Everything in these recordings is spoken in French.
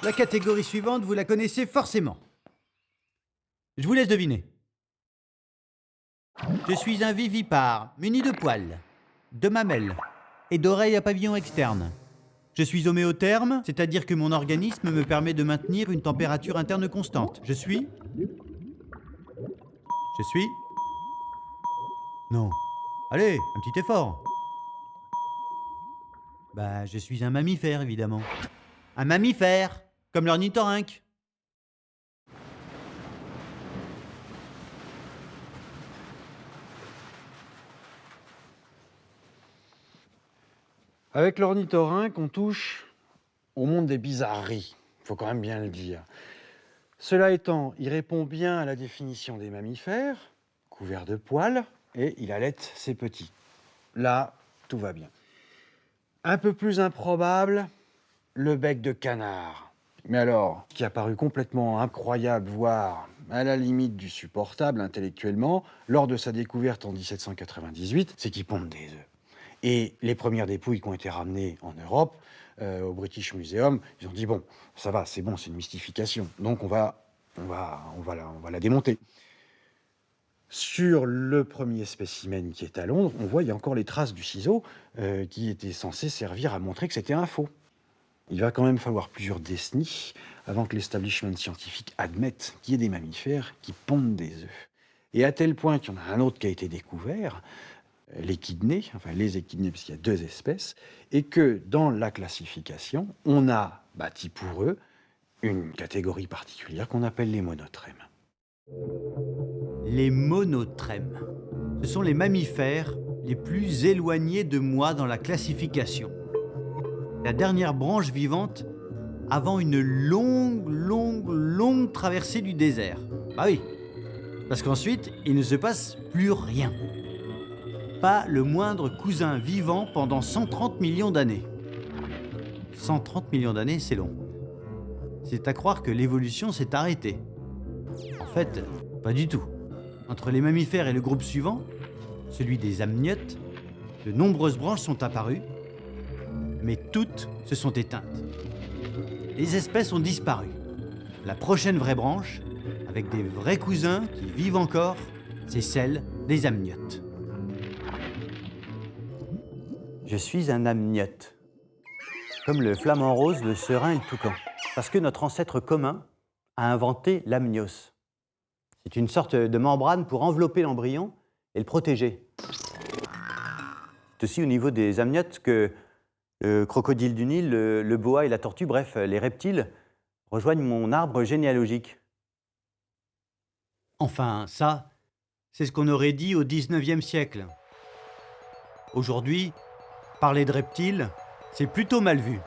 La catégorie suivante, vous la connaissez forcément. Je vous laisse deviner. Je suis un vivipare, muni de poils, de mamelles et d'oreilles à pavillon externe. Je suis homéotherme, c'est-à-dire que mon organisme me permet de maintenir une température interne constante. Je suis... Non. Allez, un petit effort. Bah, je suis un mammifère, évidemment. Un mammifère, comme l'ornithorynque. Avec l'ornithorynque, on touche au monde des bizarreries, il faut quand même bien le dire. Cela étant, il répond bien à la définition des mammifères, couvert de poils, et il allaite ses petits. Là, tout va bien. Un peu plus improbable, le bec de canard. Mais alors, ce qui a paru complètement incroyable, voire à la limite du supportable intellectuellement, lors de sa découverte en 1798, c'est qu'il pond des œufs. Et les premières dépouilles qui ont été ramenées en Europe, au British Museum, ils ont dit bon, ça va, c'est bon, c'est une mystification. Donc on va la démonter. Sur le premier spécimen qui est à Londres, on voit il y a encore les traces du ciseau qui était censé servir à montrer que c'était un faux. Il va quand même falloir plusieurs décennies avant que l'establishment scientifique admette qu'il y ait des mammifères qui pondent des œufs. Et à tel point qu'il y en a un autre qui a été découvert, l'échidné, enfin les échidnés, parce qu'il y a deux espèces, et que dans la classification, on a bâti pour eux une catégorie particulière qu'on appelle les monotrèmes. Les monotrèmes. Ce sont les mammifères les plus éloignés de moi dans la classification. La dernière branche vivante avant une longue traversée du désert. Bah oui, parce qu'ensuite, il ne se passe plus rien. Pas le moindre cousin vivant pendant 130 millions d'années. 130 millions d'années, c'est long. C'est à croire que l'évolution s'est arrêtée. En fait, pas du tout. Entre les mammifères et le groupe suivant, celui des amniotes, de nombreuses branches sont apparues, mais toutes se sont éteintes. Les espèces ont disparu. La prochaine vraie branche, avec des vrais cousins qui vivent encore, c'est celle des amniotes. Je suis un amniote. Comme le flamant rose, le serin et le toucan. Parce que notre ancêtre commun a inventé l'amnios. C'est une sorte de membrane pour envelopper l'embryon et le protéger. C'est aussi au niveau des amniotes que le crocodile du Nil, le boa et la tortue, bref, les reptiles, rejoignent mon arbre généalogique. Enfin, ça, c'est ce qu'on aurait dit au XIXe siècle. Aujourd'hui, parler de reptiles, c'est plutôt mal vu.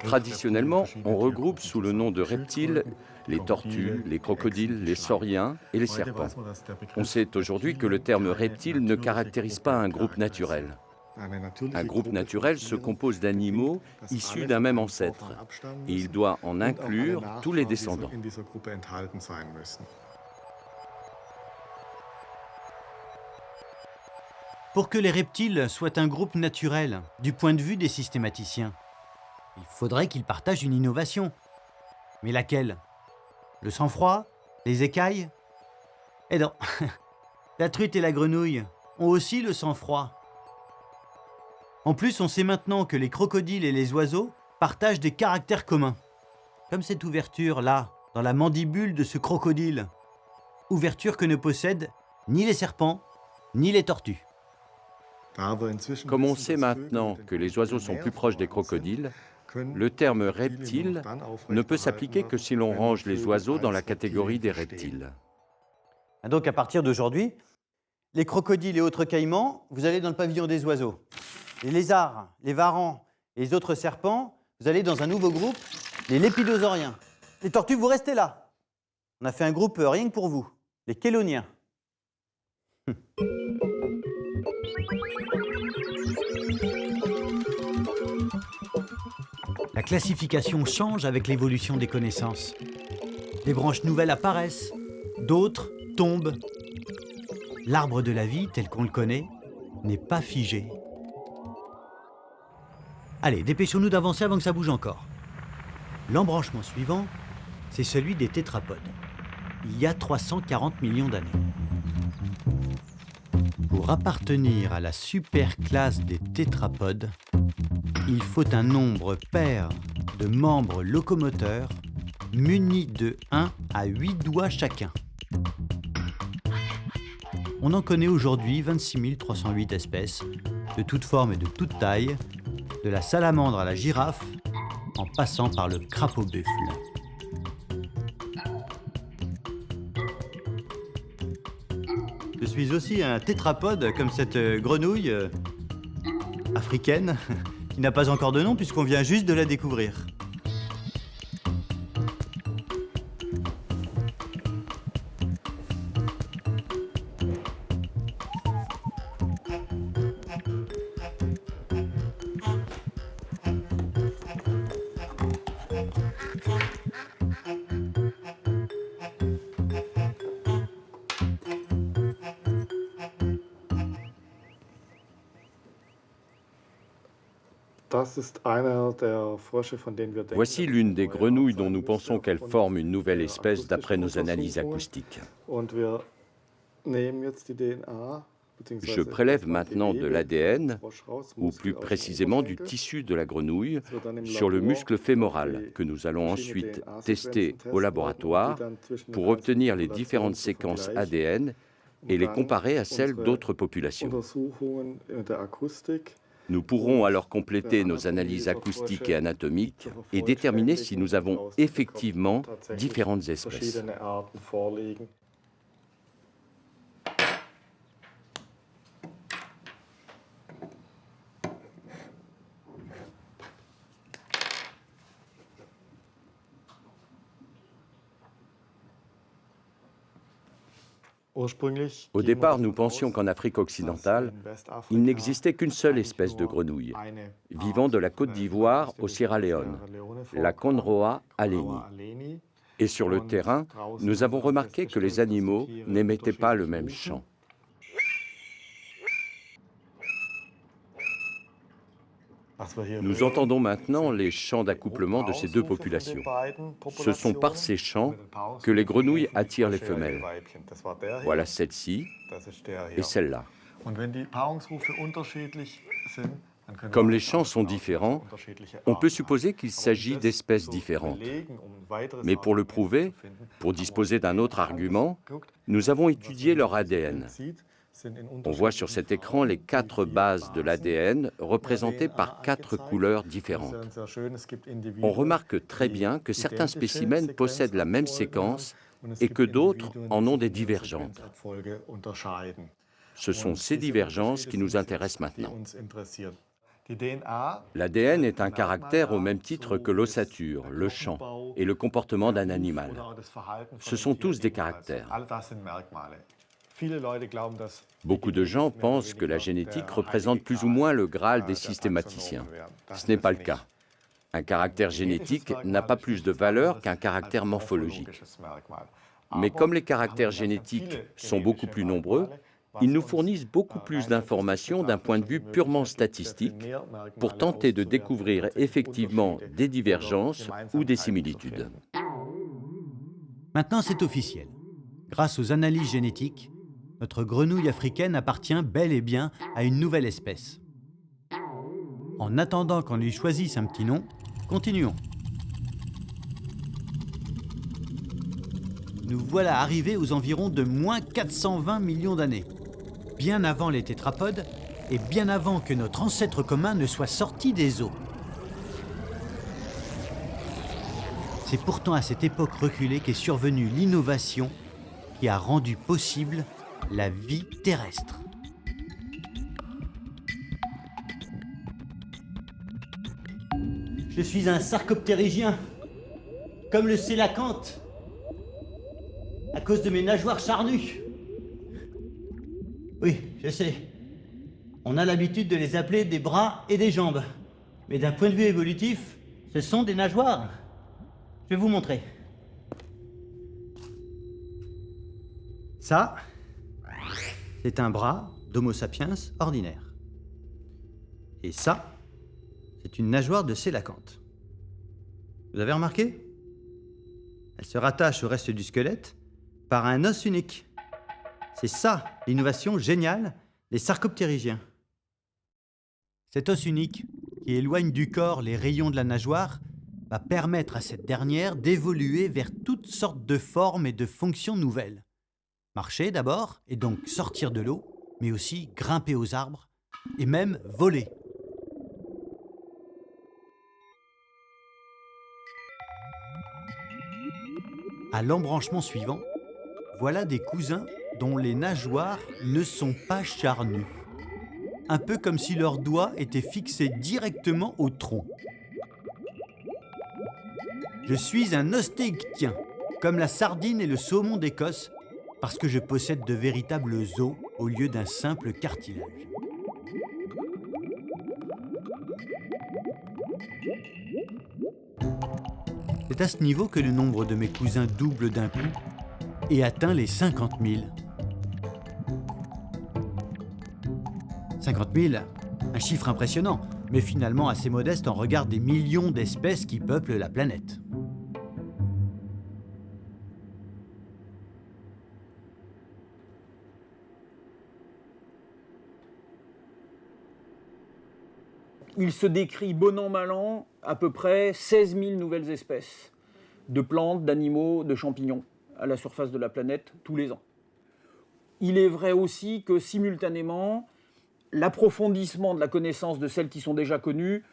Traditionnellement, on regroupe sous le nom de reptiles les tortues, les crocodiles, les sauriens et les serpents. On sait aujourd'hui que le terme reptile ne caractérise pas un groupe naturel. Un groupe naturel se compose d'animaux issus d'un même ancêtre et il doit en inclure tous les descendants. Pour que les reptiles soient un groupe naturel, du point de vue des systématiciens, il faudrait qu'ils partagent une innovation. Mais laquelle? Le sang-froid? Les écailles? Eh non, la truite et la grenouille ont aussi le sang-froid. En plus, on sait maintenant que les crocodiles et les oiseaux partagent des caractères communs. Comme cette ouverture-là, dans la mandibule de ce crocodile. Ouverture que ne possèdent ni les serpents, ni les tortues. Comme on sait maintenant que les oiseaux sont plus proches des crocodiles, le terme reptile ne peut s'appliquer que si l'on range les oiseaux dans la catégorie des reptiles. Donc à partir d'aujourd'hui, les crocodiles et autres caïmans, vous allez dans le pavillon des oiseaux. Les lézards, les varans et les autres serpents, vous allez dans un nouveau groupe, les lépidosauriens. Les tortues, vous restez là. On a fait un groupe rien que pour vous, les chéloniens. La classification change avec l'évolution des connaissances. Des branches nouvelles apparaissent, d'autres tombent. L'arbre de la vie, tel qu'on le connaît, n'est pas figé. Allez, dépêchons-nous d'avancer avant que ça bouge encore. L'embranchement suivant, c'est celui des tétrapodes. Il y a 340 millions d'années. Pour appartenir à la superclasse des tétrapodes, il faut un nombre pair de membres locomoteurs munis de 1 à 8 doigts chacun. On en connaît aujourd'hui 26 308 espèces, de toutes formes et de toutes tailles, de la salamandre à la girafe, en passant par le crapaud-buffle. Je suis aussi un tétrapode comme cette grenouille africaine qui n'a pas encore de nom puisqu'on vient juste de la découvrir. Voici l'une des grenouilles dont nous pensons qu'elle forme une nouvelle espèce d'après nos analyses acoustiques. Je prélève maintenant de l'ADN, ou plus précisément du tissu de la grenouille, sur le muscle fémoral, que nous allons ensuite tester au laboratoire pour obtenir les différentes séquences ADN et les comparer à celles d'autres populations. Nous pourrons alors compléter nos analyses acoustiques et anatomiques et déterminer si nous avons effectivement différentes espèces. Au départ, nous pensions qu'en Afrique occidentale, il n'existait qu'une seule espèce de grenouille, vivant de la Côte d'Ivoire au Sierra Leone, la Conroa aleni. Et sur le terrain, nous avons remarqué que les animaux n'émettaient pas le même chant. Nous entendons maintenant les chants d'accouplement de ces deux populations. Ce sont par ces chants que les grenouilles attirent les femelles. Voilà celle-ci et celle-là. Comme les chants sont différents, on peut supposer qu'il s'agit d'espèces différentes. Mais pour le prouver, pour disposer d'un autre argument, nous avons étudié leur ADN. On voit sur cet écran les 4 bases de l'ADN représentées par 4 couleurs différentes. On remarque très bien que certains spécimens possèdent la même séquence et que d'autres en ont des divergentes. Ce sont ces divergences qui nous intéressent maintenant. L'ADN est un caractère au même titre que l'ossature, le chant et le comportement d'un animal. Ce sont tous des caractères. Beaucoup de gens pensent que la génétique représente plus ou moins le Graal des systématiciens. Ce n'est pas le cas. Un caractère génétique n'a pas plus de valeur qu'un caractère morphologique. Mais comme les caractères génétiques sont beaucoup plus nombreux, ils nous fournissent beaucoup plus d'informations d'un point de vue purement statistique pour tenter de découvrir effectivement des divergences ou des similitudes. Maintenant, c'est officiel. Grâce aux analyses génétiques, notre grenouille africaine appartient bel et bien à une nouvelle espèce. En attendant qu'on lui choisisse un petit nom, continuons. Nous voilà arrivés aux environs de moins 420 millions d'années, bien avant les tétrapodes et bien avant que notre ancêtre commun ne soit sorti des eaux. C'est pourtant à cette époque reculée qu'est survenue l'innovation qui a rendu possible la vie terrestre. Je suis un sarcoptérygien, comme le sélacanthe, à cause de mes nageoires charnues. Oui, je sais. On a l'habitude de les appeler des bras et des jambes. Mais d'un point de vue évolutif, Ce sont des nageoires. Je vais vous montrer. Ça, c'est un bras d'Homo sapiens ordinaire. Et ça, c'est une nageoire de sélacanthe. Vous avez remarqué? Elle se rattache au reste du squelette par un os unique. C'est ça, l'innovation géniale des sarcoptérygiens. Cet os unique, qui éloigne du corps les rayons de la nageoire, va permettre à cette dernière d'évoluer vers toutes sortes de formes et de fonctions nouvelles. Marcher d'abord, et donc sortir de l'eau, mais aussi grimper aux arbres, et même voler. À l'embranchement suivant, voilà des cousins dont les nageoires ne sont pas charnues. Un peu comme si leurs doigts étaient fixés directement au tronc. Je suis un osteichtien, comme la sardine et le saumon d'Écosse, parce que je possède de véritables os au lieu d'un simple cartilage. C'est à ce niveau que le nombre de mes cousins double d'un coup et atteint les 50 000. 50 000, un chiffre impressionnant, mais finalement assez modeste en regard des millions d'espèces qui peuplent la planète. Il se décrit bon an, mal an, à peu près 16 000 nouvelles espèces de plantes, d'animaux, de champignons à la surface de la planète tous les ans. Il est vrai aussi que simultanément, l'approfondissement de la connaissance de celles qui sont déjà connues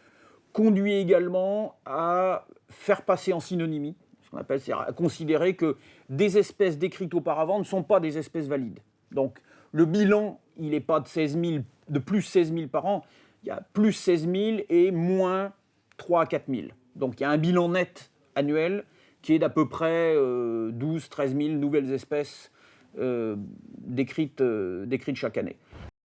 conduit également à faire passer en synonymie, ce qu'on appelle, c'est-à-dire à considérer que des espèces décrites auparavant ne sont pas des espèces valides. Donc le bilan, il n'est pas de plus 16 000 par an, il y a plus 16 000 et moins 3 à 4 000. Donc il y a un bilan net annuel qui est d'à peu près 12 13 000 nouvelles espèces décrites chaque année.